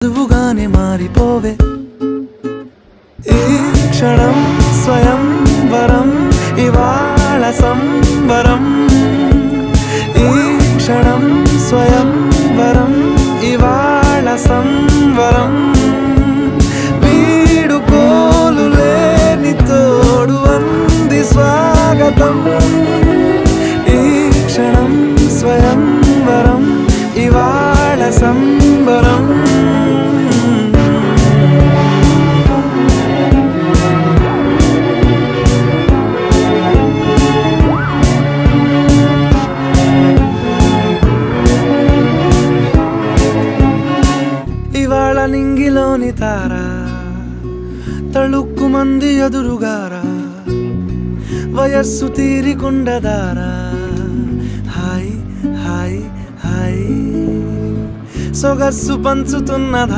చదువుగానే మారిపోవే ఈ క్షణం స్వయం వరం ఇవాళ సంబరం ఈ క్షణం స్వయం వరం ఇవాళ సంవరం వీడుకోలు లేని తోడు అంది స్వాగతం ఈ క్షణం స్వయం వరం ఇవాళ సంబరం ఇవాళ నింగిలోని తారా తళుక్కు మంది ఎదురుగారా వయస్సు తీరికుండదారా హాయ్ హాయ్ హాయ్ సొగస్సు పంచుతున్నదా